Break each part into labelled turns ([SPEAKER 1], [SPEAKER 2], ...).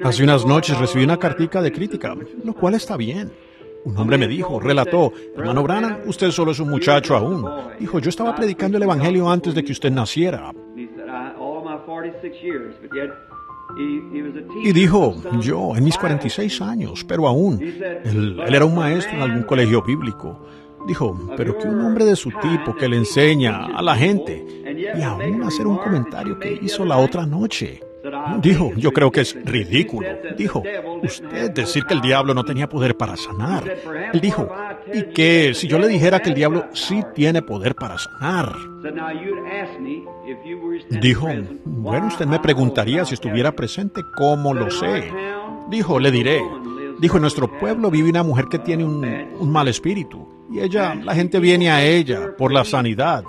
[SPEAKER 1] Hace unas noches recibí una cartica de crítica, lo cual está bien. Un hombre me dijo, relató, hermano Branham, usted solo es un muchacho aún. Dijo, yo estaba predicando el evangelio antes de que usted naciera. Y dijo, yo en mis 46 años, pero aún, él era un maestro en algún colegio bíblico. Dijo, pero que un hombre de su tipo que le enseña a la gente y aún hacer un comentario que hizo la otra noche. Dijo, yo creo que es ridículo. Dijo, usted decir que el diablo no tenía poder para sanar. Él dijo, ¿y qué si yo le dijera que el diablo sí tiene poder para sanar? Dijo, bueno, usted me preguntaría si estuviera presente, ¿cómo lo sé? Dijo, le diré. Dijo, en nuestro pueblo vive una mujer que tiene un mal espíritu. Y la gente viene a ella por la sanidad.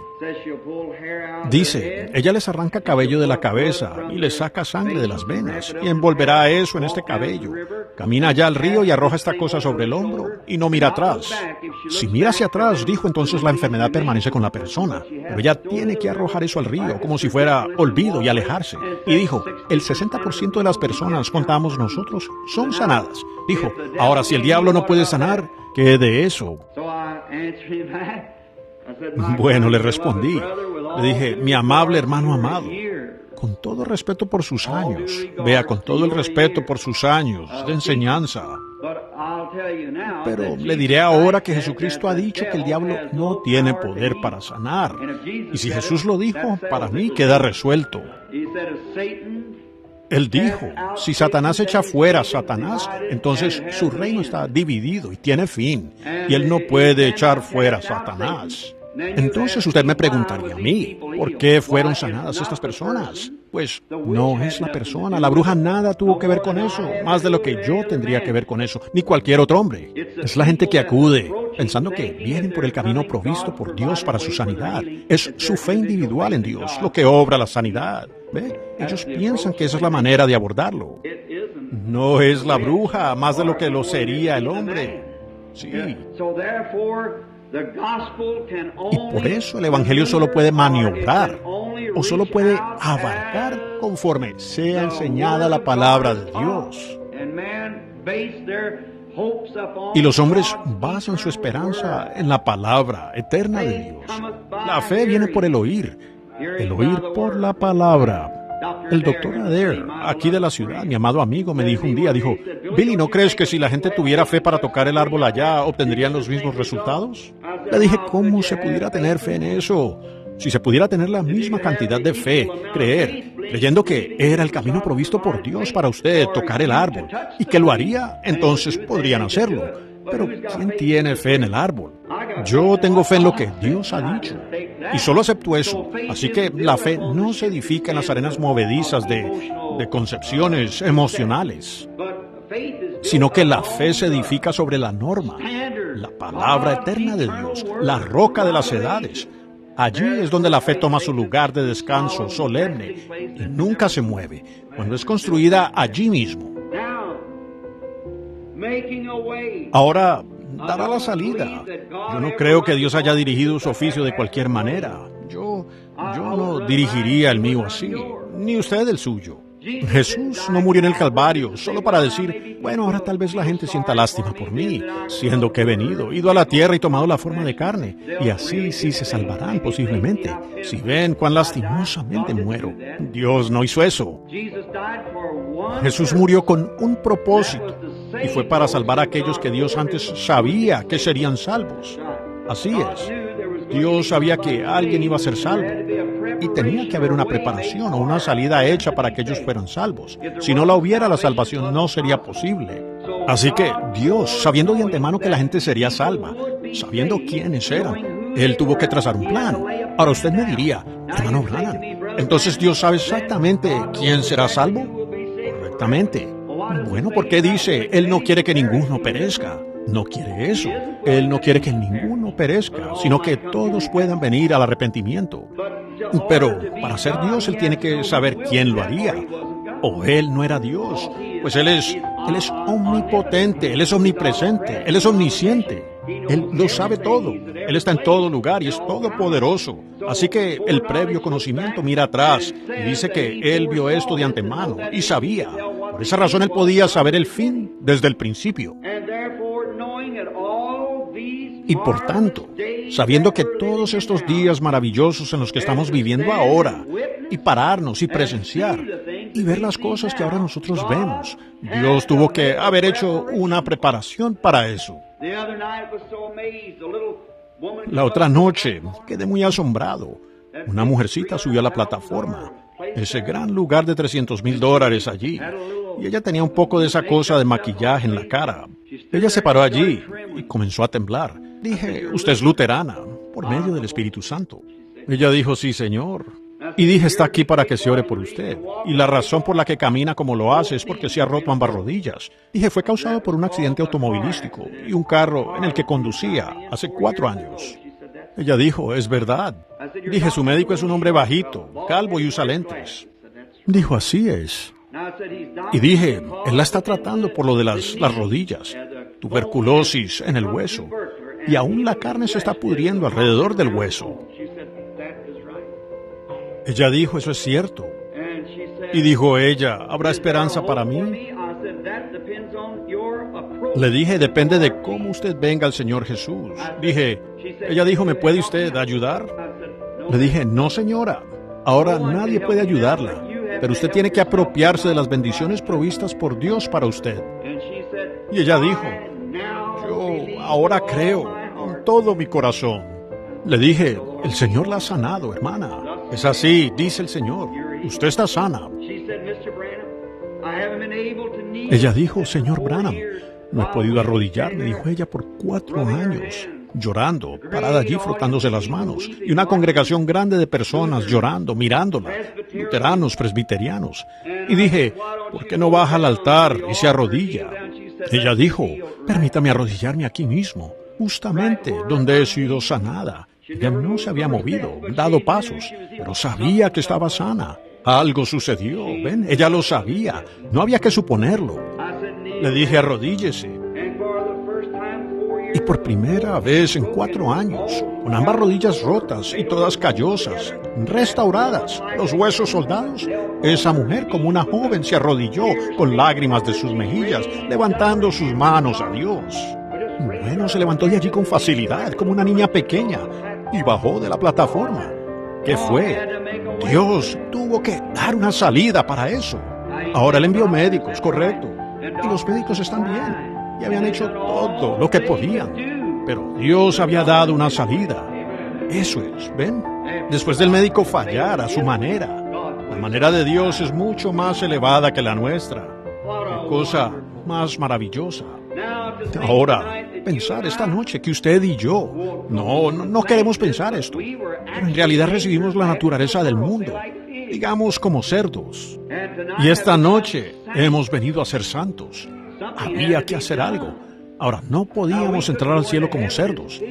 [SPEAKER 1] Dice, ella les arranca cabello de la cabeza y les saca sangre de las venas y envolverá eso en este cabello. Camina allá al río y arroja esta cosa sobre el hombro y no mira atrás. Si mira hacia atrás, dijo, entonces la enfermedad permanece con la persona. Pero ella tiene que arrojar eso al río como si fuera olvido y alejarse. Y dijo, el 60% de las personas, contamos nosotros, son sanadas. Dijo, ahora si el diablo no puede sanar, ¿qué de eso? Bueno, le respondí. Le dije, mi amable hermano amado, con todo respeto por sus años, vea, con todo el respeto por sus años de enseñanza, pero le diré ahora que Jesucristo ha dicho que el diablo no tiene poder para sanar. Y si Jesús lo dijo, para mí queda resuelto. Él dijo, si Satanás echa fuera a Satanás, entonces su reino está dividido y tiene fin, y él no puede echar fuera a Satanás. Entonces usted me preguntaría a mí, ¿por qué fueron sanadas estas personas? Pues no es la persona, la bruja nada tuvo que ver con eso, más de lo que yo tendría que ver con eso, ni cualquier otro hombre. Es la gente que acude, pensando que vienen por el camino provisto por Dios para su sanidad. Es su fe individual en Dios lo que obra la sanidad. ¿Ve? Ellos piensan que esa es la manera de abordarlo. No es la bruja, más de lo que lo sería el hombre. Sí. Y por eso el Evangelio solo puede maniobrar o solo puede abarcar conforme sea enseñada la palabra de Dios. Y los hombres basan su esperanza en la palabra eterna de Dios. La fe viene por el oír por la palabra. El doctor Adair, aquí de la ciudad, mi amado amigo, me dijo un día, dijo, Billy, ¿no crees que si la gente tuviera fe para tocar el árbol allá, obtendrían los mismos resultados? Le dije, ¿cómo se pudiera tener fe en eso? Si se pudiera tener la misma cantidad de fe, creyendo que era el camino provisto por Dios para usted tocar el árbol, y que lo haría, entonces podrían hacerlo. Pero ¿quién tiene fe en el árbol? Yo tengo fe en lo que Dios ha dicho, y solo acepto eso. Así que la fe no se edifica en las arenas movedizas de concepciones emocionales, sino que la fe se edifica sobre la norma, la palabra eterna de Dios, la roca de las edades. Allí es donde la fe toma su lugar de descanso solemne y nunca se mueve, cuando es construida allí mismo. Ahora dará la salida. Yo no creo que Dios haya dirigido su oficio de cualquier manera. Yo no dirigiría el mío así, ni usted el suyo. Jesús no murió en el Calvario solo para decir, bueno, ahora tal vez la gente sienta lástima por mí, siendo que he venido, ido a la tierra y tomado la forma de carne, y así sí se salvarán posiblemente, si ven cuán lastimosamente muero. Dios no hizo eso. Jesús murió con un propósito, y fue para salvar a aquellos que Dios antes sabía que serían salvos. Así es. Dios sabía que alguien iba a ser salvo, y tenía que haber una preparación o una salida hecha para que ellos fueran salvos. Si no la hubiera, la salvación no sería posible. Así que Dios, sabiendo de antemano que la gente sería salva, sabiendo quiénes eran, Él tuvo que trazar un plan. Ahora usted me diría, hermano Branham, entonces Dios sabe exactamente quién será salvo. Correctamente. Bueno, ¿por qué dice, Él no quiere que ninguno perezca? No quiere eso. Él no quiere que ninguno perezca, sino que todos puedan venir al arrepentimiento. Pero para ser Dios, Él tiene que saber quién lo haría. O Él no era Dios, pues Él es omnipotente, Él es omnipresente, Él es omnisciente. Él lo sabe todo. Él está en todo lugar y es todopoderoso. Así que el previo conocimiento mira atrás y dice que Él vio esto de antemano y sabía. Por esa razón él podía saber el fin desde el principio. Y por tanto, sabiendo que todos estos días maravillosos en los que estamos viviendo ahora, y pararnos y presenciar, y ver las cosas que ahora nosotros vemos, Dios tuvo que haber hecho una preparación para eso. La otra noche quedé muy asombrado. Una mujercita subió a la plataforma, ese gran lugar de $300,000 allí, y ella tenía un poco de esa cosa de maquillaje en la cara. Ella se paró allí y comenzó a temblar. Dije, usted es luterana, por medio del Espíritu Santo. Ella dijo, sí, señor. Y dije, está aquí para que se ore por usted. Y la razón por la que camina como lo hace es porque se ha roto ambas rodillas. Dije, fue causado por un accidente automovilístico y un carro en el que conducía hace 4 años. Ella dijo, es verdad. Dije, su médico es un hombre bajito, calvo y usa lentes. Dijo, así es. Y dije, él la está tratando por lo de las rodillas, tuberculosis en el hueso, y aún la carne se está pudriendo alrededor del hueso. Ella dijo, eso es cierto. Y dijo ella, ¿habrá esperanza para mí? Le dije, depende de cómo usted venga al Señor Jesús. Ella dijo, ¿me puede usted ayudar? Le dije, no, señora. Ahora nadie puede ayudarla, pero usted tiene que apropiarse de las bendiciones provistas por Dios para usted. Y ella dijo, yo ahora creo con todo mi corazón. Le dije, el Señor la ha sanado, hermana. Es así, dice el Señor. Usted está sana. Ella dijo, señor Branham, no he podido arrodillarme, dijo ella, por 4 años, llorando, parada allí frotándose las manos, y una congregación grande de personas llorando, mirándola, luteranos, presbiterianos. Y dije, ¿por qué no baja al altar y se arrodilla? Ella dijo, permítame arrodillarme aquí mismo, justamente donde he sido sanada. Ella no se había movido, dado pasos, pero sabía que estaba sana. Algo sucedió, ¿ven? Ella lo sabía, no había que suponerlo. Le dije, arrodíllese. Y por primera vez en 4 años, con ambas rodillas rotas y todas callosas, restauradas, los huesos soldados, esa mujer como una joven se arrodilló con lágrimas de sus mejillas, levantando sus manos a Dios. Bueno, se levantó de allí con facilidad, como una niña pequeña, y bajó de la plataforma. ¿Qué fue? Dios tuvo que dar una salida para eso. Ahora él envió médicos, correcto, y los médicos están bien, y habían hecho todo lo que podían, pero Dios había dado una salida. Eso es, ¿ven? Después del médico fallar a su manera, la manera de Dios es mucho más elevada que la nuestra. Qué cosa más maravillosa. Ahora, pensar esta noche que usted y yo, no queremos pensar esto, pero en realidad recibimos la naturaleza del mundo, digamos como cerdos. Y esta noche hemos venido a ser santos. Había que hacer algo. Ahora, no podíamos entrar al cielo como cerdos.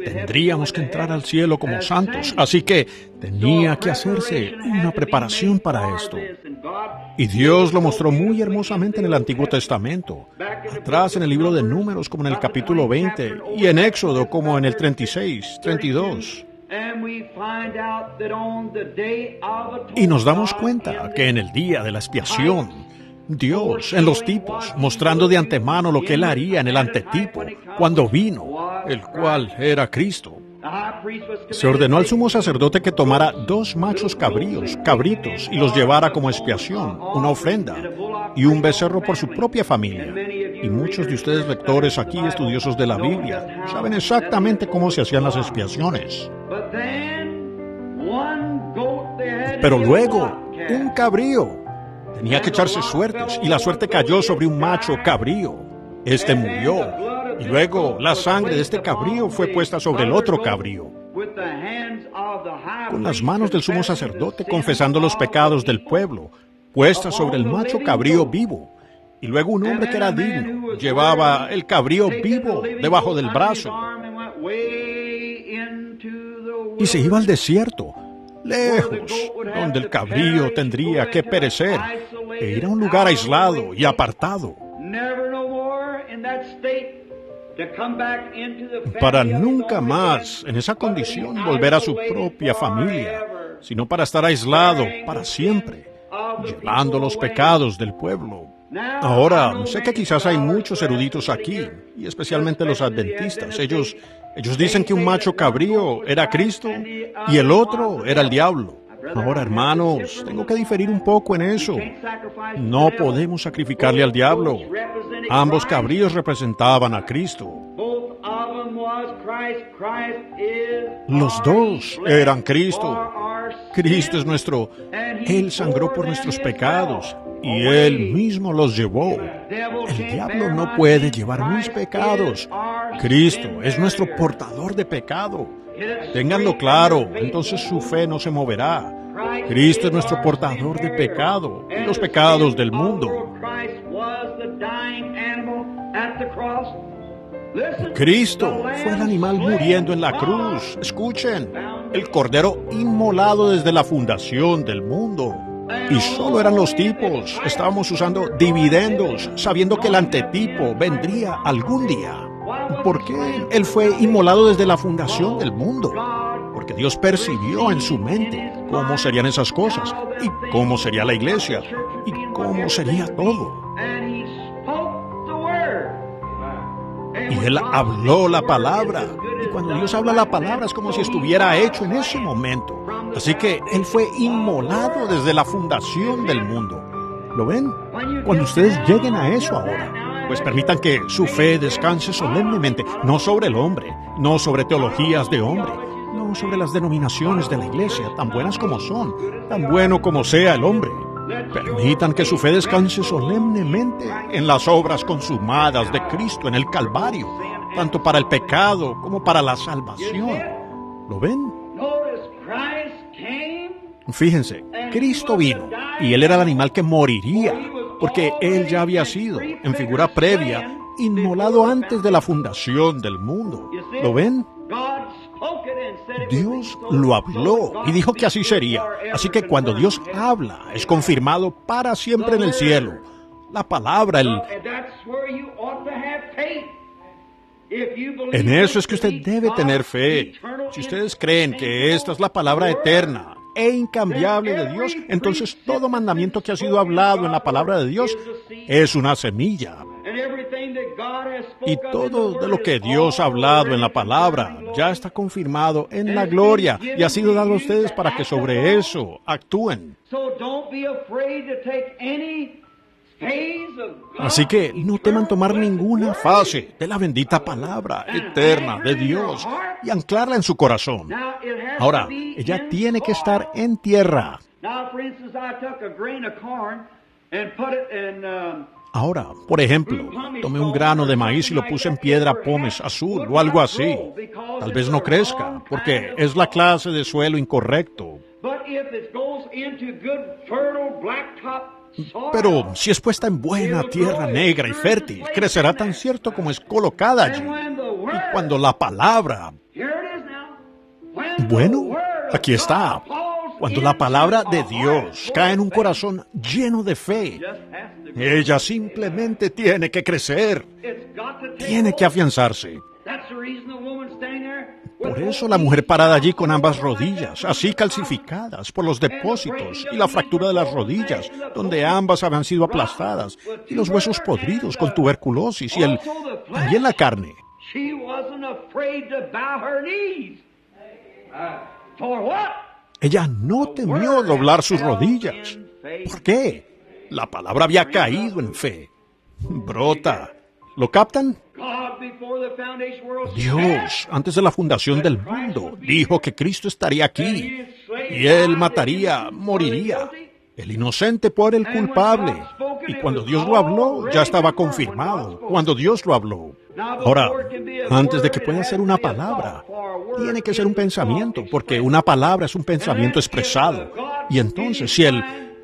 [SPEAKER 1] Tendríamos que entrar al cielo como santos. Así que tenía que hacerse una preparación para esto. Y Dios lo mostró muy hermosamente en el Antiguo Testamento. Atrás en el libro de Números como en el capítulo 20 y en Éxodo como en el 36, 32. Y nos damos cuenta que en el día de la expiación, Dios, en los tipos, mostrando de antemano lo que Él haría en el antetipo, cuando vino, el cual era Cristo, se ordenó al sumo sacerdote que tomara 2 machos cabritos, y los llevara como expiación, una ofrenda, y un becerro por su propia familia. Y muchos de ustedes lectores aquí, estudiosos de la Biblia, saben exactamente cómo se hacían las expiaciones. Pero luego, un cabrío tenía que echarse suertes, y la suerte cayó sobre un macho cabrío. Este murió, y luego la sangre de este cabrío fue puesta sobre el otro cabrío. Con las manos del sumo sacerdote confesando los pecados del pueblo, puestas sobre el macho cabrío vivo. Y luego un hombre que era digno llevaba el cabrío vivo debajo del brazo y se iba al desierto, lejos, donde el cabrío tendría que perecer, e ir a un lugar aislado y apartado, para nunca más, en esa condición, volver a su propia familia, sino para estar aislado para siempre, llevando los pecados del pueblo. Ahora, sé que quizás hay muchos eruditos aquí, y especialmente los adventistas. Ellos dicen que un macho cabrío era Cristo y el otro era el diablo. Ahora, hermanos, tengo que diferir un poco en eso. No podemos sacrificarle al diablo. Ambos cabríos representaban a Cristo. Los dos eran Cristo. Cristo es nuestro. Él sangró por nuestros pecados y Él mismo los llevó. El diablo no puede llevar mis pecados. Cristo es nuestro portador de pecado. Ténganlo claro, entonces su fe no se moverá. Cristo es nuestro portador de pecado y los pecados del mundo. Cristo fue el animal muriendo en la cruz. Escuchen, el cordero inmolado desde la fundación del mundo. Y solo eran los tipos. Estábamos usando dividendos, sabiendo que el antetipo vendría algún día. ¿Por qué Él fue inmolado desde la fundación del mundo? Porque Dios percibió en su mente cómo serían esas cosas, y cómo sería la iglesia, y cómo sería todo. Y Él habló la palabra. Y cuando Dios habla la palabra es como si estuviera hecho en ese momento. Así que Él fue inmolado desde la fundación del mundo. ¿Lo ven? Cuando ustedes lleguen a eso ahora, pues permitan que su fe descanse solemnemente, no sobre el hombre, no sobre teologías de hombre, no sobre las denominaciones de la iglesia, tan buenas como son, tan bueno como sea el hombre. Permitan que su fe descanse solemnemente en las obras consumadas de Cristo en el Calvario, tanto para el pecado como para la salvación. ¿Lo ven? Fíjense, Cristo vino y Él era el animal que moriría, porque Él ya había sido, en figura previa, inmolado antes de la fundación del mundo. ¿Lo ven? Dios lo habló y dijo que así sería. Así que cuando Dios habla, es confirmado para siempre en el cielo. La palabra, En eso es que usted debe tener fe. Si ustedes creen que esta es la palabra eterna e incambiable de Dios, entonces todo mandamiento que ha sido hablado en la palabra de Dios es una semilla. Y todo de lo que Dios ha hablado en la palabra ya está confirmado en la gloria y ha sido dado a ustedes para que sobre eso actúen. Así que no teman tomar ninguna fase de la bendita palabra eterna de Dios y anclarla en su corazón. Ahora, ella tiene que estar en tierra. Ahora, por ejemplo, tomé un grano de maíz y lo puse en piedra pómez azul o algo así. Tal vez no crezca, porque es la clase de suelo incorrecto. Pero si es puesta en buena tierra negra y fértil, crecerá tan cierto como es colocada allí. Y cuando la palabra... Bueno, aquí está. Cuando la palabra de Dios cae en un corazón lleno de fe, ella simplemente tiene que crecer, tiene que afianzarse. Por eso la mujer parada allí con ambas rodillas, así calcificadas por los depósitos y la fractura de las rodillas, donde ambas habían sido aplastadas, y los huesos podridos con tuberculosis y también la carne. Ella no temió doblar sus rodillas. ¿Por qué? La palabra había caído en fe. Brota. ¿Lo captan? Dios, antes de la fundación del mundo, dijo que Cristo estaría aquí y Él mataría, moriría. El inocente por el culpable. Y cuando Dios lo habló, ya estaba confirmado. Cuando Dios lo habló. Ahora, antes de que pueda ser una palabra, tiene que ser un pensamiento, porque una palabra es un pensamiento expresado. Y entonces, si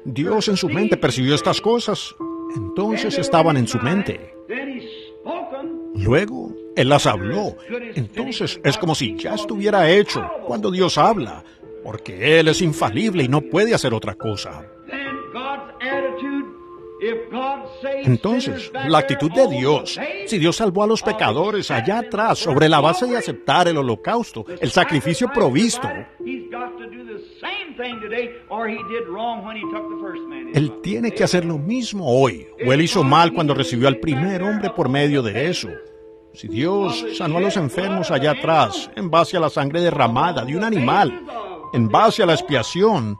[SPEAKER 1] Dios en su mente percibió estas cosas, entonces estaban en su mente. Luego, Él las habló. Entonces, es como si ya estuviera hecho cuando Dios habla, porque Él es infalible y no puede hacer otra cosa. Entonces, la actitud de Dios, si Dios salvó a los pecadores allá atrás sobre la base de aceptar el holocausto, el sacrificio provisto, Él tiene que hacer lo mismo hoy, o él hizo mal cuando recibió al primer hombre por medio de eso. Si Dios sanó a los enfermos allá atrás, en base a la sangre derramada de un animal, en base a la expiación,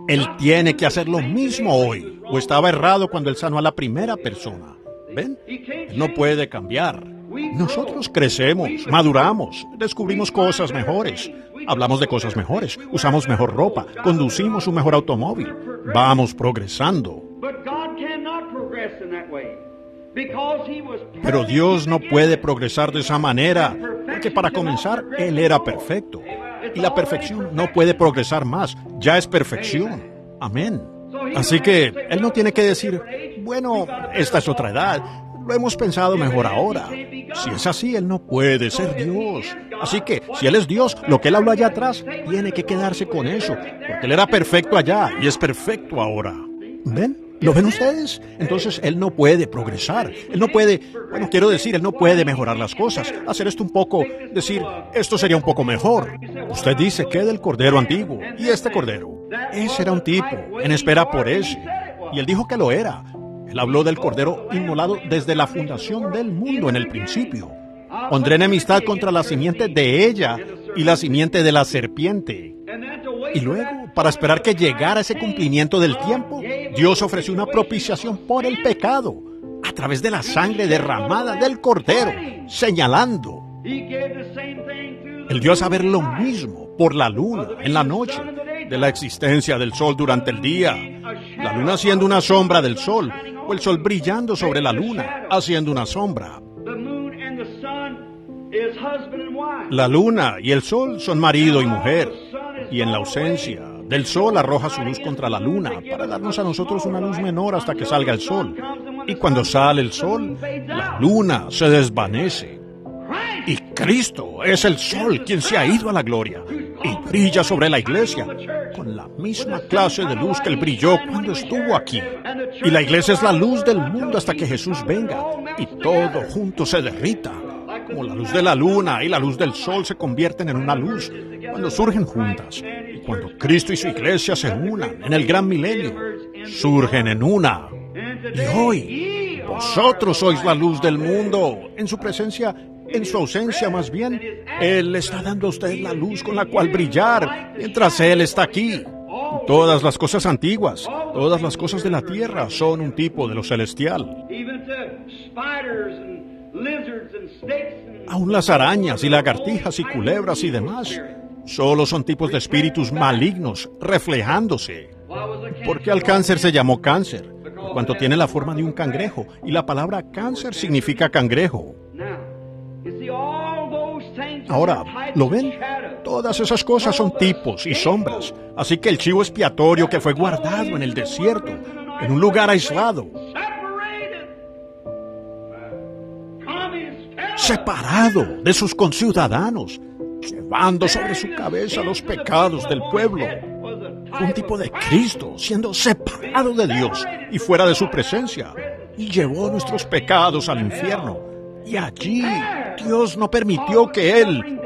[SPEAKER 1] Él tiene que hacer lo mismo hoy, o estaba errado cuando Él sanó a la primera persona. ¿Ven? Él no puede cambiar. Nosotros crecemos, maduramos, descubrimos cosas mejores, hablamos de cosas mejores, usamos mejor ropa, conducimos un mejor automóvil, vamos progresando. Pero Dios no puede progresar de esa manera, porque para comenzar, Él era perfecto. Y la perfección no puede progresar más, ya es perfección. Amén. Así que Él no tiene que decir, bueno, esta es otra edad, lo hemos pensado mejor ahora. Si es así, Él no puede ser Dios. Así que, si Él es Dios, lo que Él habló allá atrás, tiene que quedarse con eso, porque Él era perfecto allá y es perfecto ahora. ¿Ven? ¿Lo ven ustedes? Entonces Él no puede progresar. Él no puede, Él no puede mejorar las cosas. Hacer esto un poco, decir, esto sería un poco mejor. Usted dice que del cordero antiguo. Y este cordero, ese era un tipo, en espera por ese. Y Él dijo que lo era. Él habló del cordero inmolado desde la fundación del mundo en el principio. Pondré enemistad contra la simiente de ella y la simiente de la serpiente. Y luego, para esperar que llegara ese cumplimiento del tiempo, Dios ofreció una propiciación por el pecado, a través de la sangre derramada del Cordero, señalando. Él dio a saber lo mismo por la luna en la noche, de la existencia del sol durante el día, la luna siendo una sombra del sol, o el sol brillando sobre la luna, haciendo una sombra. La luna y el sol son marido y mujer, y en la ausencia del sol arroja su luz contra la luna para darnos a nosotros una luz menor hasta que salga el sol. Y cuando sale el sol, la luna se desvanece. Y Cristo es el sol quien se ha ido a la gloria y brilla sobre la iglesia con la misma clase de luz que él brilló cuando estuvo aquí. Y la iglesia es la luz del mundo hasta que Jesús venga y todo junto se derrita. Como la luz de la luna y la luz del sol se convierten en una luz cuando surgen juntas. Y cuando Cristo y su iglesia se unan en el gran milenio, surgen en una. Y hoy, vosotros sois la luz del mundo. En su presencia, en su ausencia más bien, Él está dando a usted la luz con la cual brillar, mientras Él está aquí. Todas las cosas antiguas, todas las cosas de la tierra son un tipo de lo celestial. Aún las arañas y lagartijas y culebras y demás solo son tipos de espíritus malignos reflejándose. ¿Por qué al cáncer se llamó cáncer? Por cuanto tiene la forma de un cangrejo, y la palabra cáncer significa cangrejo. Ahora, ¿lo ven? Todas esas cosas son tipos y sombras. Así que el chivo expiatorio que fue guardado en el desierto, en un lugar aislado, separado de sus conciudadanos, llevando sobre su cabeza los pecados del pueblo. Un tipo de Cristo siendo separado de Dios y fuera de su presencia, y llevó nuestros pecados al infierno. Y allí Dios no permitió que Él...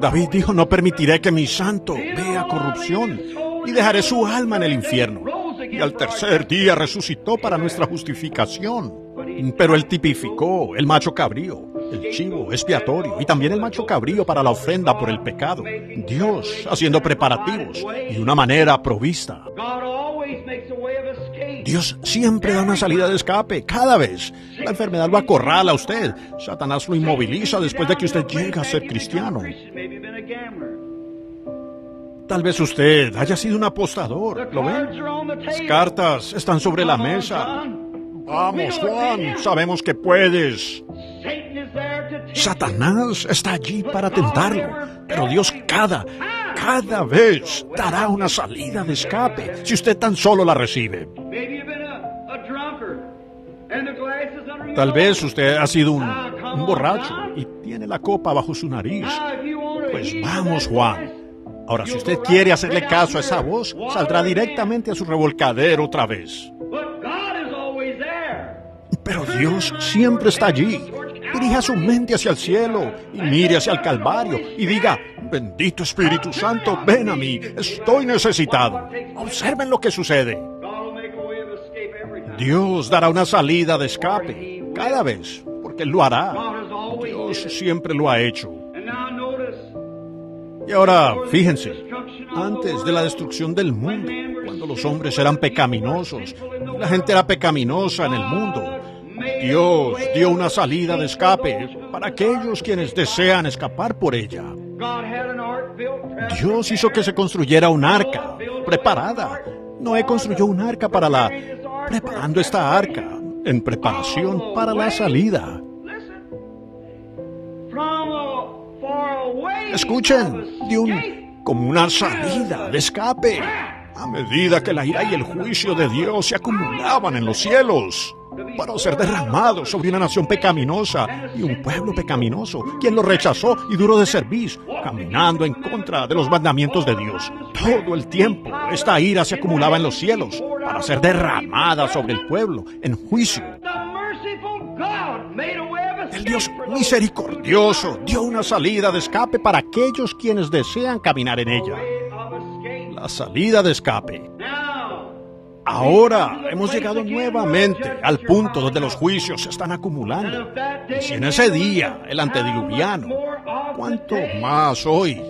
[SPEAKER 1] David dijo, no permitiré que mi santo vea corrupción, y dejaré su alma en el infierno. Y al tercer día resucitó para nuestra justificación. Pero Él tipificó el macho cabrío, el chivo expiatorio, y también el macho cabrío para la ofrenda por el pecado. Dios haciendo preparativos y de una manera provista. Dios siempre da una salida de escape, cada vez. La enfermedad lo acorrala a usted. Satanás lo inmoviliza después de que usted llega a ser cristiano. Tal vez usted haya sido un apostador, ¿lo ven? Las cartas están sobre la mesa. Vamos, Juan, sabemos que puedes. Satanás está allí para tentarlo, pero Dios cada vez dará una salida de escape si usted tan solo la recibe. Tal vez usted ha sido un borracho y tiene la copa bajo su nariz. Pues vamos, Juan. Ahora, si usted quiere hacerle caso a esa voz, saldrá directamente a su revolcadero otra vez. Pero Dios siempre está allí. Dirija su mente hacia el cielo y mire hacia el Calvario y diga, Bendito Espíritu Santo, ven a mí. Estoy necesitado. Observen lo que sucede. Dios dará una salida de escape cada vez, porque Él lo hará. Dios siempre lo ha hecho. Y ahora, fíjense, antes de la destrucción del mundo, cuando los hombres eran pecaminosos, la gente era pecaminosa en el mundo, Dios dio una salida de escape para aquellos quienes desean escapar por ella. Dios hizo que se construyera un arca preparada. Noé construyó un arca preparando esta arca en preparación para la salida. Escuchen, como una salida de escape, a medida que la ira y el juicio de Dios se acumulaban en los cielos, para ser derramados sobre una nación pecaminosa y un pueblo pecaminoso, quien lo rechazó y duró de servir, caminando en contra de los mandamientos de Dios. Todo el tiempo, esta ira se acumulaba en los cielos, para ser derramada sobre el pueblo en juicio. El Dios misericordioso dio una salida de escape para aquellos quienes desean caminar en ella. La salida de escape. Ahora hemos llegado nuevamente al punto donde los juicios se están acumulando. Y si en ese día, el antediluviano, ¿cuánto más hoy?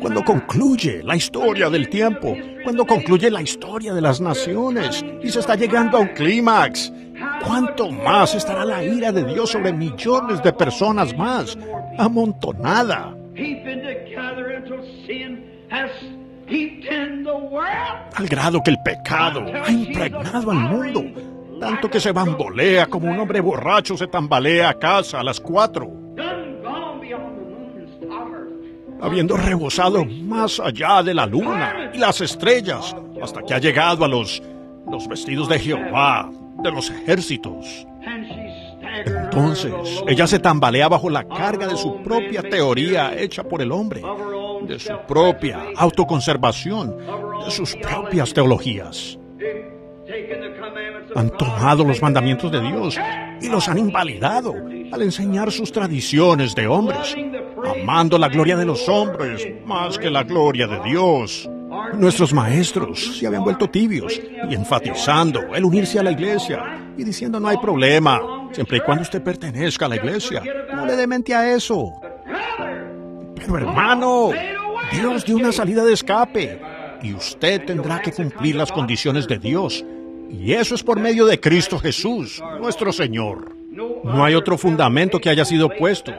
[SPEAKER 1] Cuando concluye la historia del tiempo, cuando concluye la historia de las naciones y se está llegando a un clímax, ¿cuánto más estará la ira de Dios sobre millones de personas más, amontonada? Al grado que el pecado ha impregnado al mundo, tanto que se bambolea como un hombre borracho se tambalea a casa a las 4, habiendo rebosado más allá de la luna y las estrellas, hasta que ha llegado a los vestidos de Jehová, de los ejércitos. Entonces, ella se tambalea bajo la carga de su propia teoría hecha por el hombre, de su propia autoconservación, de sus propias teologías. Han tomado los mandamientos de Dios y los han invalidado al enseñar sus tradiciones de hombres, amando la gloria de los hombres más que la gloria de Dios. Nuestros maestros se habían vuelto tibios y enfatizando el unirse a la iglesia y diciendo no hay problema, siempre y cuando usted pertenezca a la iglesia. No le dé mente a eso. Pero hermano, Dios dio una salida de escape y usted tendrá que cumplir las condiciones de Dios. Y eso es por medio de Cristo Jesús, nuestro Señor. No hay otro fundamento que haya sido puesto,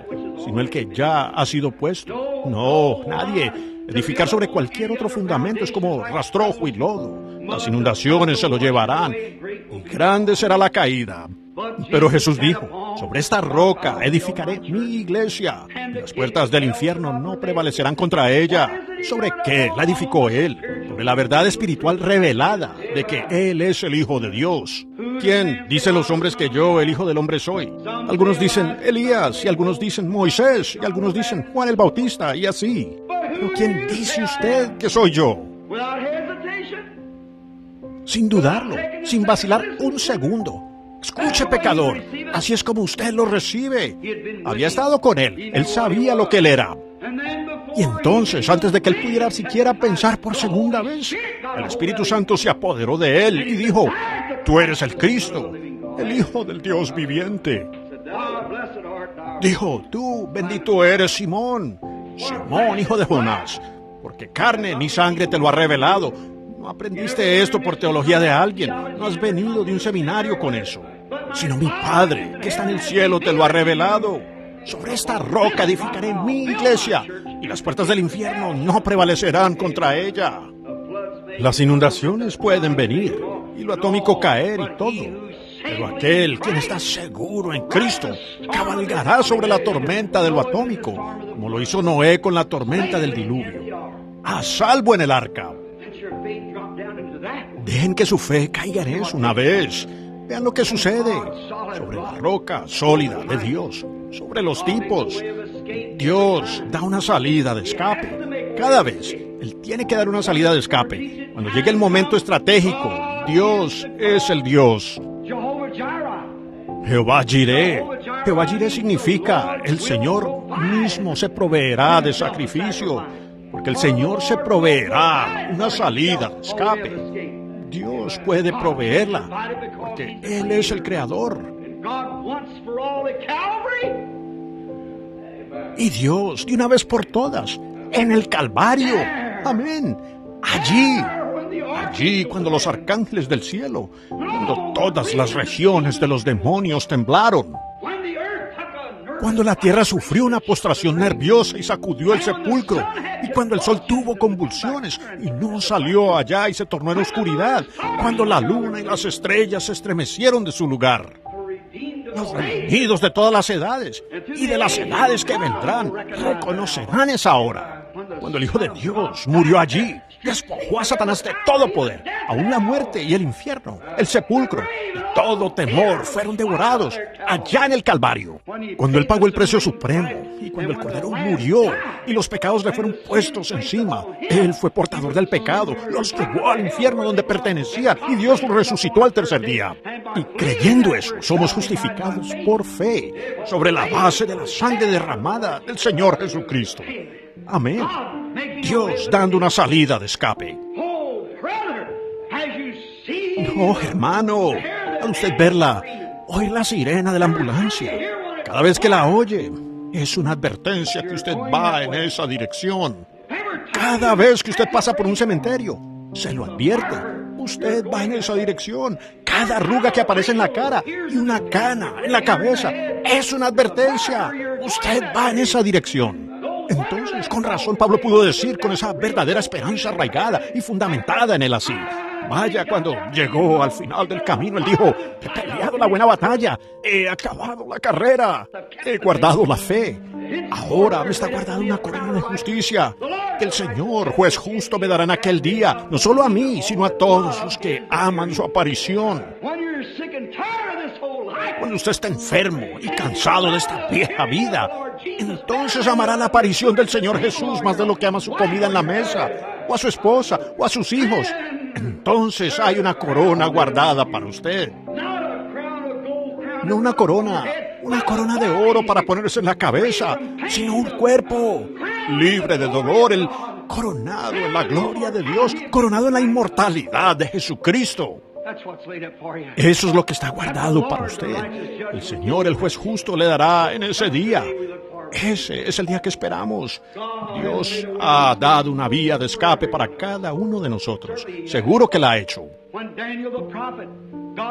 [SPEAKER 1] sino el que ya ha sido puesto. No, nadie. Edificar sobre cualquier otro fundamento es como rastrojo y lodo. Las inundaciones se lo llevarán y grande será la caída. Pero Jesús dijo, sobre esta roca edificaré mi iglesia y las puertas del infierno no prevalecerán contra ella. ¿Sobre qué la edificó Él? Sobre la verdad espiritual revelada de que Él es el Hijo de Dios. ¿Quién dicen los hombres que yo, el Hijo del Hombre, soy? Algunos dicen Elías, y algunos dicen Moisés, y algunos dicen Juan el Bautista, y así. ¿Pero quién dice usted que soy yo? Sin dudarlo, sin vacilar un segundo. Escuche, pecador, así es como usted lo recibe. Había estado con Él, Él sabía lo que Él era. Y entonces, antes de que Él pudiera siquiera pensar por segunda vez, el Espíritu Santo se apoderó de Él y dijo, tú eres el Cristo, el Hijo del Dios viviente. Dijo, tú bendito eres Simón, Simón, hijo de Jonás, porque carne ni sangre te lo ha revelado. No aprendiste esto por teología de alguien, no has venido de un seminario con eso, sino mi Padre, que está en el cielo, te lo ha revelado. Sobre esta roca edificaré mi iglesia, y las puertas del infierno no prevalecerán contra ella. Las inundaciones pueden venir, y lo atómico caer y todo, pero aquel quien está seguro en Cristo cabalgará sobre la tormenta de lo atómico, como lo hizo Noé con la tormenta del diluvio, a salvo en el arca. Dejen que su fe caiga en eso una vez. Vean lo que sucede sobre la roca sólida de Dios, sobre los tipos. Dios da una salida de escape. Cada vez, Él tiene que dar una salida de escape. Cuando llegue el momento estratégico, Dios es el Dios. Jehová Jireh, Jehová Jireh significa el Señor mismo se proveerá de sacrificio, porque el Señor se proveerá una salida de escape. Dios puede proveerla, porque Él es el Creador. Y Dios, de una vez por todas, en el Calvario, amén, allí cuando los arcángeles del cielo, cuando todas las regiones de los demonios temblaron, cuando la tierra sufrió una postración nerviosa y sacudió el sepulcro, y cuando el sol tuvo convulsiones y no salió allá y se tornó en oscuridad, cuando la luna y las estrellas se estremecieron de su lugar. Los redimidos de todas las edades y de las edades que vendrán reconocerán esa hora. Cuando el Hijo de Dios murió allí, despojó a Satanás de todo poder, aún la muerte y el infierno, el sepulcro y todo temor fueron devorados allá en el Calvario. Cuando Él pagó el precio supremo y cuando el Cordero murió y los pecados le fueron puestos encima, Él fue portador del pecado, los llevó al infierno donde pertenecía y Dios lo resucitó al tercer día. Y creyendo eso, somos justificados por fe sobre la base de la sangre derramada del Señor Jesucristo. Amén. Dios dando una salida de escape. No, hermano, al usted verla, oír la sirena de la ambulancia, cada vez que la oye, es una advertencia que usted va en esa dirección. Cada vez que usted pasa por un cementerio, se lo advierte. Usted va en esa dirección. Cada arruga que aparece en la cara y una cana en la cabeza es una advertencia. Usted va en esa dirección. Entonces, con razón, Pablo pudo decir con esa verdadera esperanza arraigada y fundamentada en él así. Vaya, cuando llegó al final del camino, él dijo: he peleado la buena batalla, he acabado la carrera, he guardado la fe. Ahora me está guardando una corona de justicia, que el Señor, juez justo, me dará en aquel día, no solo a mí, sino a todos los que aman su aparición. Cuando usted está enfermo y cansado de esta vieja vida, entonces amará la aparición del Señor Jesús más de lo que ama su comida en la mesa, o a su esposa, o a sus hijos. Entonces hay una corona guardada para usted. No una corona de oro para ponerse en la cabeza, sino un cuerpo libre de dolor, el coronado en la gloria de Dios, coronado en la inmortalidad de Jesucristo. Eso es lo que está guardado para usted. El Señor, el juez justo, le dará en ese día. Ese es el día que esperamos. Dios ha dado una vía de escape para cada uno de nosotros. Seguro que la ha hecho.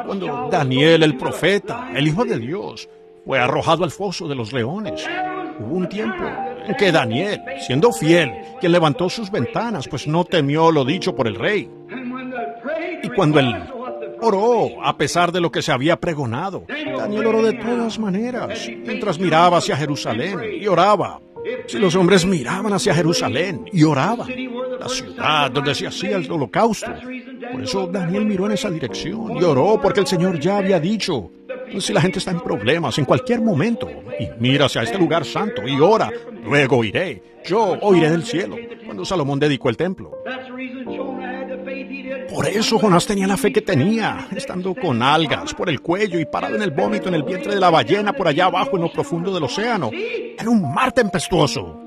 [SPEAKER 1] Cuando Daniel, el profeta, el Hijo de Dios, fue arrojado al foso de los leones, hubo un tiempo en que Daniel, siendo fiel, quien levantó sus ventanas, pues no temió lo dicho por el rey. Y cuando él oró, a pesar de lo que se había pregonado, Daniel oró de todas maneras, mientras miraba hacia Jerusalén y oraba. Si los hombres miraban hacia Jerusalén y oraban, la ciudad donde se hacía el holocausto, por eso Daniel miró en esa dirección y oró, porque el Señor ya había dicho: si la gente está en problemas en cualquier momento y mira hacia este lugar santo y ora, luego iré, yo oiré del cielo, cuando Salomón dedicó el templo. Por eso Jonás tenía la fe que tenía, estando con algas por el cuello y parado en el vómito en el vientre de la ballena por allá abajo en lo profundo del océano, en un mar tempestuoso.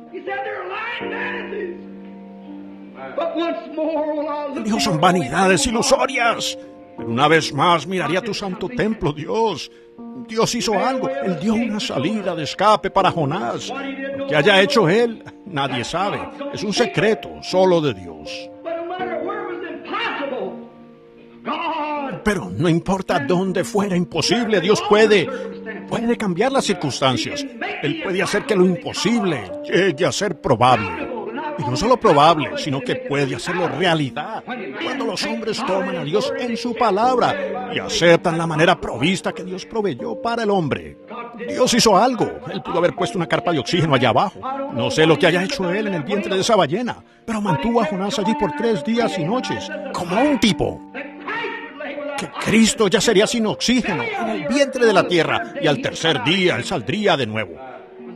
[SPEAKER 1] Él dijo: son vanidades ilusorias, pero una vez más miraría tu santo templo, Dios. Dios hizo algo, Él dio una salida de escape para Jonás. Lo que haya hecho Él, nadie sabe, es un secreto solo de Dios. Pero no importa dónde fuera imposible, Dios puede cambiar las circunstancias. Él puede hacer que lo imposible llegue a ser probable. Y no solo probable, sino que puede hacerlo realidad. Cuando los hombres toman a Dios en su palabra y aceptan la manera provista que Dios proveyó para el hombre. Dios hizo algo. Él pudo haber puesto una carpa de oxígeno allá abajo. No sé lo que haya hecho Él en el vientre de esa ballena, pero mantuvo a Jonás allí por 3 días y noches, como un tipo. Que Cristo ya sería sin oxígeno en el vientre de la tierra y al tercer día Él saldría de nuevo.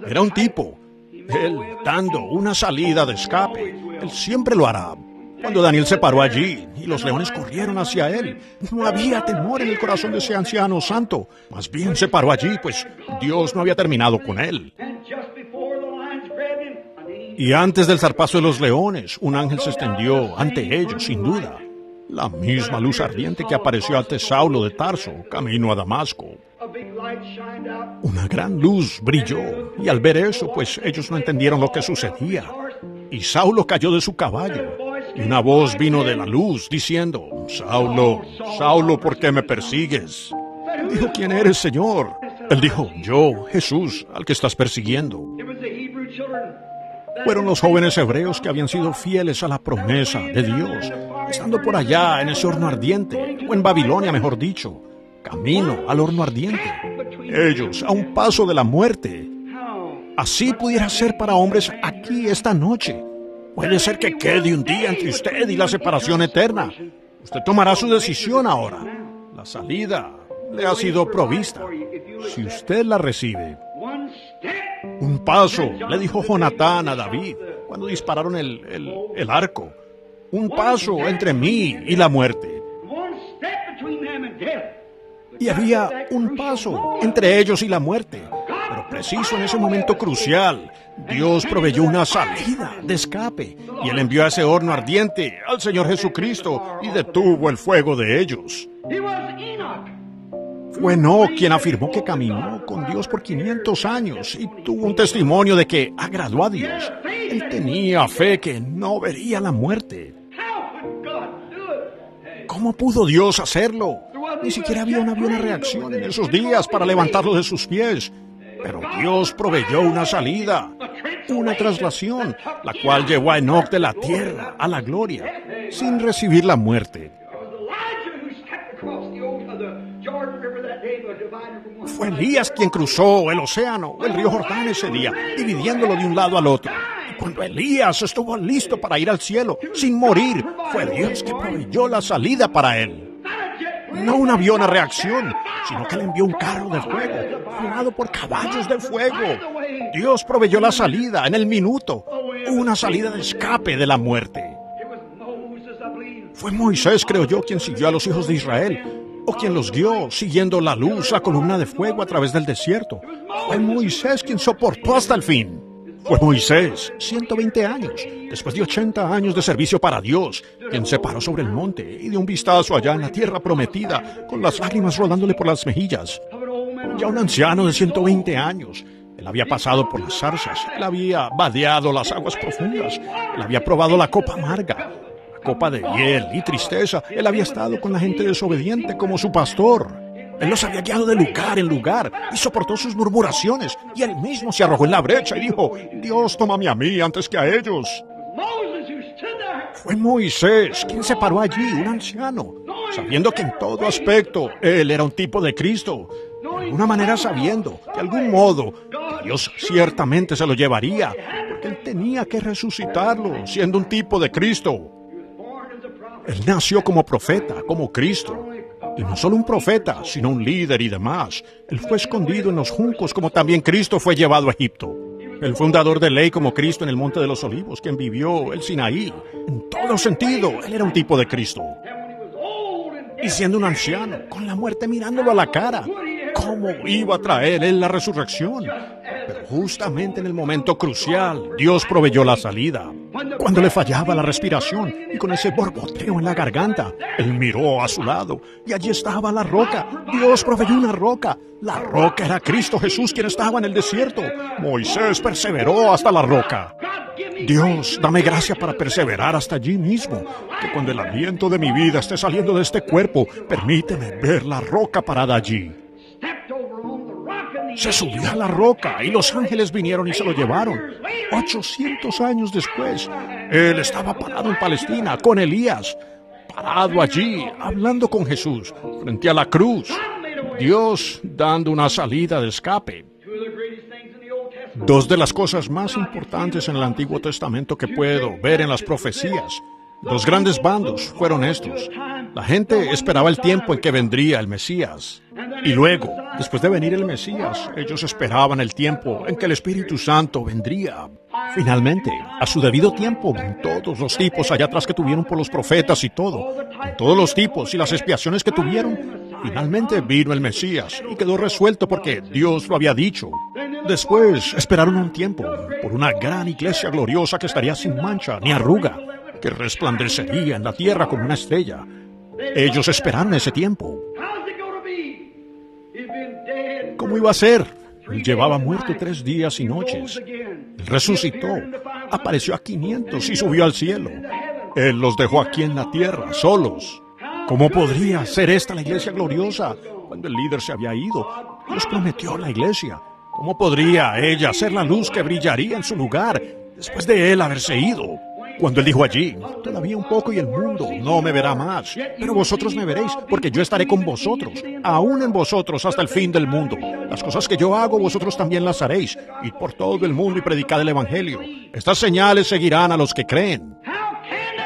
[SPEAKER 1] Era un tipo. Él dando una salida de escape. Él siempre lo hará. Cuando Daniel se paró allí y los leones corrieron hacia él, no había temor en el corazón de ese anciano santo. Más bien se paró allí, pues Dios no había terminado con él. Y antes del zarpazo de los leones, un ángel se extendió ante ellos, sin duda. La misma luz ardiente que apareció ante Saulo de Tarso, camino a Damasco. Una gran luz brilló, y al ver eso, pues ellos no entendieron lo que sucedía. Y Saulo cayó de su caballo, y una voz vino de la luz, diciendo, Saulo, Saulo, ¿por qué me persigues? Dijo, ¿quién eres, Señor? Él dijo, yo, Jesús, al que estás persiguiendo. Fueron los jóvenes hebreos que habían sido fieles a la promesa de Dios, estando por allá en ese horno ardiente, o en Babilonia, mejor dicho, camino al horno ardiente. Ellos, a un paso de la muerte. Así pudiera ser para hombres aquí esta noche. Puede ser que quede un día entre usted y la separación eterna. Usted tomará su decisión ahora. La salida le ha sido provista, si usted la recibe. Un paso, le dijo Jonatán a David cuando dispararon el arco. Un paso entre mí y la muerte. Y había un paso entre ellos y la muerte. Pero preciso en ese momento crucial, Dios proveyó una salida de escape. Y Él envió a ese horno ardiente al Señor Jesucristo y detuvo el fuego de ellos. Fue Enoc quien afirmó que caminó con Dios por 500 años y tuvo un testimonio de que agradó a Dios. Él tenía fe que no vería la muerte. ¿Cómo pudo Dios hacerlo? Ni siquiera había una buena reacción en esos días para levantarlo de sus pies. Pero Dios proveyó una salida, una traslación, la cual llevó a Enoc de la tierra a la gloria, sin recibir la muerte. Fue Elías quien cruzó el océano, el río Jordán ese día, dividiéndolo de un lado al otro. Y cuando Elías estuvo listo para ir al cielo, sin morir, fue Dios que proveyó la salida para él. No un avión a reacción, sino que le envió un carro de fuego, formado por caballos de fuego. Dios proveyó la salida en el minuto, una salida de escape de la muerte. Fue Moisés, creo yo, quien siguió a los hijos de Israel, o quien los guió siguiendo la luz, la columna de fuego a través del desierto. Fue Moisés quien soportó hasta el fin. Fue Moisés, 120 años, después de 80 años de servicio para Dios, quien se paró sobre el monte y dio un vistazo allá en la tierra prometida, con las lágrimas rodándole por las mejillas. Ya un anciano de 120 años. Él había pasado por las zarzas, él había vadeado las aguas profundas, él había probado la copa amarga, la copa de hiel y tristeza. Él había estado con la gente desobediente como su pastor. Él los había guiado de lugar en lugar y soportó sus murmuraciones, y él mismo se arrojó en la brecha y dijo, Dios, tómame a mí antes que a ellos. Fue Moisés quien se paró allí, un anciano, sabiendo que en todo aspecto él era un tipo de Cristo, de alguna manera sabiendo, de algún modo, que Dios ciertamente se lo llevaría, porque él tenía que resucitarlo, siendo un tipo de Cristo. Él nació como profeta, como Cristo. Y no solo un profeta, sino un líder y demás. Él fue escondido en los juncos, como también Cristo fue llevado a Egipto. El fundador de ley como Cristo en el Monte de los Olivos, quien vivió el Sinaí. En todo sentido, él era un tipo de Cristo. Y siendo un anciano, con la muerte mirándolo a la cara, ¿cómo iba a traer él la resurrección? Pero justamente en el momento crucial, Dios proveyó la salida. Cuando le fallaba la respiración y con ese borboteo en la garganta, él miró a su lado y allí estaba la roca. Dios proveyó una roca. La roca era Cristo Jesús, quien estaba en el desierto. Moisés perseveró hasta la roca. Dios, dame gracia para perseverar hasta allí mismo, que cuando el aliento de mi vida esté saliendo de este cuerpo, permíteme ver la roca parada allí. Se subió a la roca y los ángeles vinieron y se lo llevaron. 800 años después, él estaba parado en Palestina con Elías, parado allí, hablando con Jesús, frente a la cruz. Dios dando una salida de escape. Dos de las cosas más importantes en el Antiguo Testamento que puedo ver en las profecías, dos grandes bandos fueron estos. La gente esperaba el tiempo en que vendría el Mesías. Y luego, después de venir el Mesías, ellos esperaban el tiempo en que el Espíritu Santo vendría. Finalmente, a su debido tiempo, todos los tipos allá atrás que tuvieron por los profetas y todo, con todos los tipos y las expiaciones que tuvieron, finalmente vino el Mesías y quedó resuelto porque Dios lo había dicho. Después esperaron un tiempo por una gran iglesia gloriosa que estaría sin mancha ni arruga, que resplandecería en la tierra como una estrella. Ellos esperaron ese tiempo. ¿Cómo iba a ser? Él llevaba muerto 3 días y noches. Él resucitó, apareció a 500 y subió al cielo. Él los dejó aquí en la tierra, solos. ¿Cómo podría ser esta la iglesia gloriosa cuando el líder se había ido? Dios prometió la iglesia. ¿Cómo podría ella ser la luz que brillaría en su lugar después de él haberse ido? Cuando él dijo allí, todavía un poco y el mundo no me verá más, pero vosotros me veréis, porque yo estaré con vosotros, aún en vosotros hasta el fin del mundo. Las cosas que yo hago, vosotros también las haréis. Id por todo el mundo y predicad el evangelio. Estas señales seguirán a los que creen.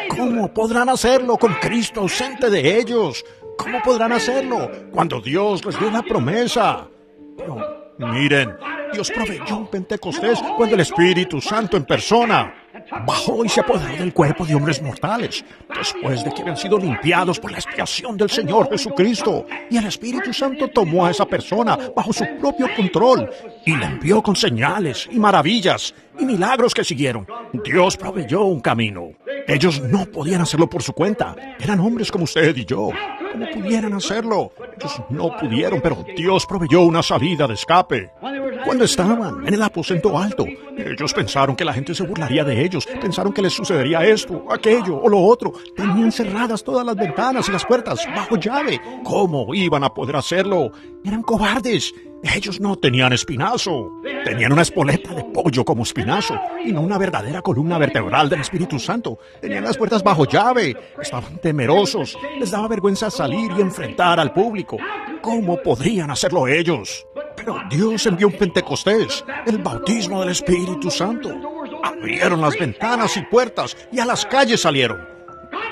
[SPEAKER 1] ¿Cómo podrán hacerlo con Cristo ausente de ellos? ¿Cómo podrán hacerlo cuando Dios les dio una promesa? Pero miren, Dios proveyó un Pentecostés cuando el Espíritu Santo en persona bajó y se apoderó del cuerpo de hombres mortales, después de que habían sido limpiados por la expiación del Señor Jesucristo. Y el Espíritu Santo tomó a esa persona bajo su propio control y la envió con señales y maravillas y milagros que siguieron. Dios proveyó un camino. Ellos no podían hacerlo por su cuenta. Eran hombres como usted y yo. ¿Cómo pudieran hacerlo? Ellos no pudieron, pero Dios proveyó una salida de escape. Cuando estaban en el aposento alto, ellos pensaron que la gente se burlaría de ellos. Pensaron que les sucedería esto, aquello o lo otro. Tenían cerradas todas las ventanas y las puertas bajo llave. ¿Cómo iban a poder hacerlo? Eran cobardes. Ellos no tenían espinazo. Tenían una espoleta de pollo como espinazo y no una verdadera columna vertebral del Espíritu Santo. Tenían las puertas bajo llave. Estaban temerosos. Les daba vergüenza salir y enfrentar al público. ¿Cómo podrían hacerlo ellos? Pero Dios envió un Pentecostés, el bautismo del Espíritu Santo. Abrieron las ventanas y puertas y a las calles salieron.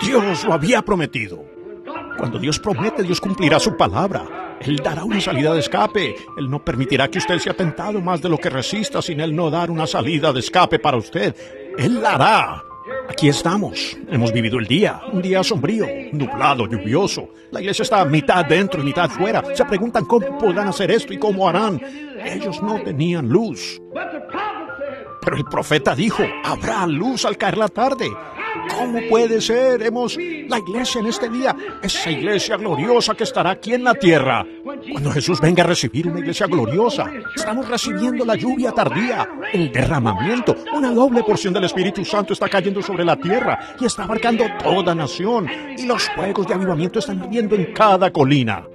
[SPEAKER 1] Dios lo había prometido. Cuando Dios promete, Dios cumplirá su palabra. Él dará una salida de escape. Él no permitirá que usted sea tentado más de lo que resista sin Él no dar una salida de escape para usted. Él la hará. Aquí estamos. Hemos vivido el día, un día sombrío, nublado, lluvioso. La iglesia está mitad dentro y mitad fuera. Se preguntan cómo podrán hacer esto y cómo harán. Ellos no tenían luz. Pero el profeta dijo, habrá luz al caer la tarde. ¿Cómo puede ser? La iglesia en este día, esa iglesia gloriosa que estará aquí en la tierra. Cuando Jesús venga a recibir una iglesia gloriosa, estamos recibiendo la lluvia tardía, el derramamiento. Una doble porción del Espíritu Santo está cayendo sobre la tierra y está abarcando toda nación. Y los fuegos de avivamiento están ardiendo en cada colina.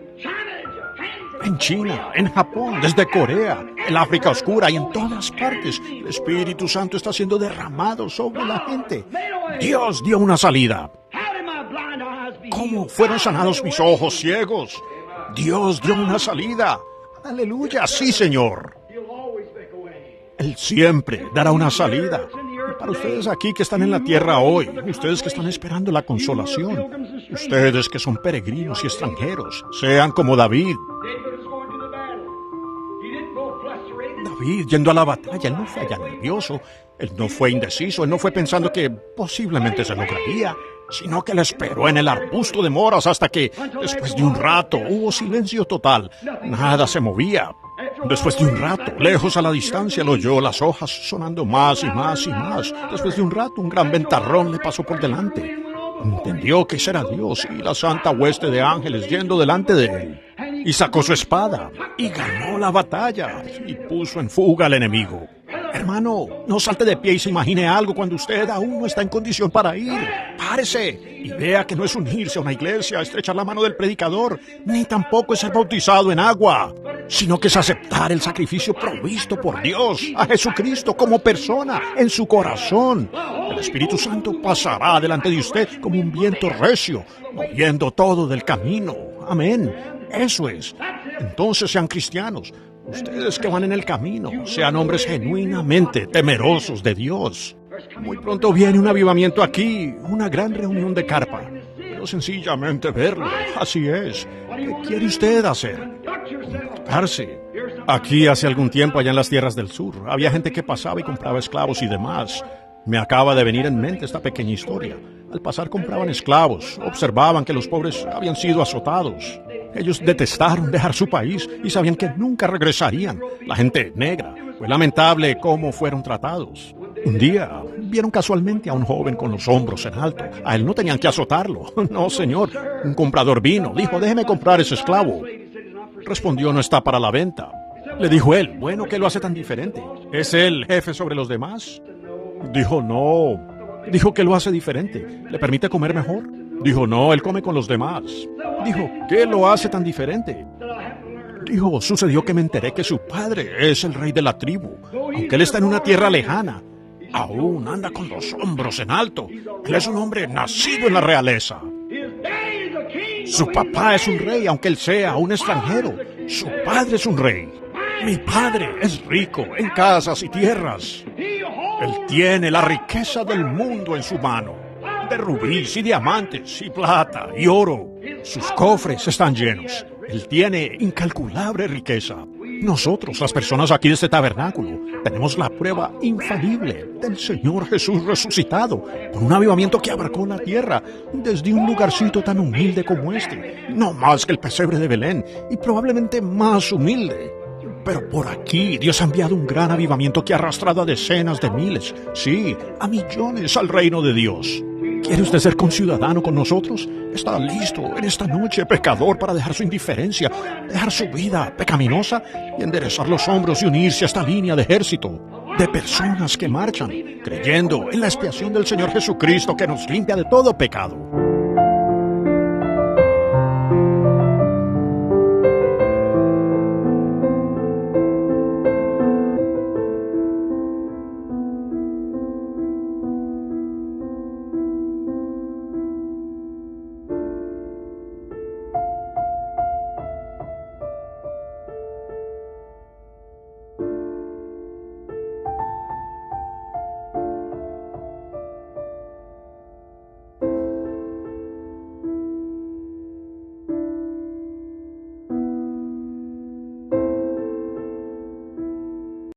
[SPEAKER 1] En China, en Japón, desde Corea, en la África Oscura y en todas partes, el Espíritu Santo está siendo derramado sobre la gente. Dios dio una salida. ¿Cómo fueron sanados mis ojos ciegos? Dios dio una salida. Aleluya, sí, Señor. Él siempre dará una salida. Y para ustedes aquí que están en la tierra hoy, ustedes que están esperando la consolación, ustedes que son peregrinos y extranjeros, sean como David. David yendo a la batalla, él no fue allá nervioso, él no fue indeciso, él no fue pensando que posiblemente se lograría, sino que él esperó en el arbusto de moras hasta que, después de un rato, hubo silencio total. Nada se movía. Después de un rato, lejos a la distancia, lo oyó las hojas sonando más y más y más. Después de un rato, un gran ventarrón le pasó por delante. Entendió que ese era Dios y la santa hueste de ángeles yendo delante de él. Y sacó su espada y ganó la batalla y puso en fuga al enemigo. Hermano, no salte de pie y se imagine algo cuando usted aún no está en condición para ir. Párese y vea que no es unirse a una iglesia, estrechar la mano del predicador, ni tampoco es ser bautizado en agua, sino que es aceptar el sacrificio provisto por Dios, a Jesucristo como persona, en su corazón. El Espíritu Santo pasará delante de usted como un viento recio, moviendo todo del camino. Amén. Eso es. Entonces sean cristianos. Ustedes que van en el camino, sean hombres genuinamente temerosos de Dios. Muy pronto viene un avivamiento aquí, una gran reunión de carpa. Pero sencillamente verlo, así es. ¿Qué quiere usted hacer? Juntarse. Aquí hace algún tiempo, allá en las tierras del sur, había gente que pasaba y compraba esclavos y demás. Me acaba de venir en mente esta pequeña historia. Al pasar compraban esclavos, observaban que los pobres habían sido azotados. Ellos detestaron dejar su país y sabían que nunca regresarían. La gente negra. Fue lamentable cómo fueron tratados. Un día vieron casualmente a un joven con los hombros en alto. A él no tenían que azotarlo. No, señor. Un comprador vino. Dijo, déjeme comprar ese esclavo. Respondió, no está para la venta. Le dijo él, bueno, ¿qué lo hace tan diferente? ¿Es él jefe sobre los demás? Dijo, no. Dijo que lo hace diferente. ¿Le permite comer mejor? Dijo, no, él come con los demás. Dijo, ¿qué lo hace tan diferente? Dijo, sucedió que me enteré que su padre es el rey de la tribu. Aunque él está en una tierra lejana, aún anda con los hombros en alto. Él es un hombre nacido en la realeza. Su papá es un rey, aunque él sea un extranjero. Su padre es un rey. Mi padre es rico en casas y tierras. Él tiene la riqueza del mundo en su mano, de rubíes y diamantes y plata y oro. Sus cofres están llenos. Él tiene incalculable riqueza. Nosotros, las personas aquí de este tabernáculo, tenemos la prueba infalible del Señor Jesús resucitado, con un avivamiento que abarcó la tierra desde un lugarcito tan humilde como este, no más que el pesebre de Belén, y probablemente más humilde. Pero por aquí Dios ha enviado un gran avivamiento que ha arrastrado a decenas de miles, sí, a millones al reino de Dios. ¿Quiere usted ser conciudadano con nosotros? ¿Está listo en esta noche, pecador, para dejar su indiferencia, dejar su vida pecaminosa y enderezar los hombros y unirse a esta línea de ejército de personas que marchan, creyendo en la expiación del Señor Jesucristo que nos limpia de todo pecado?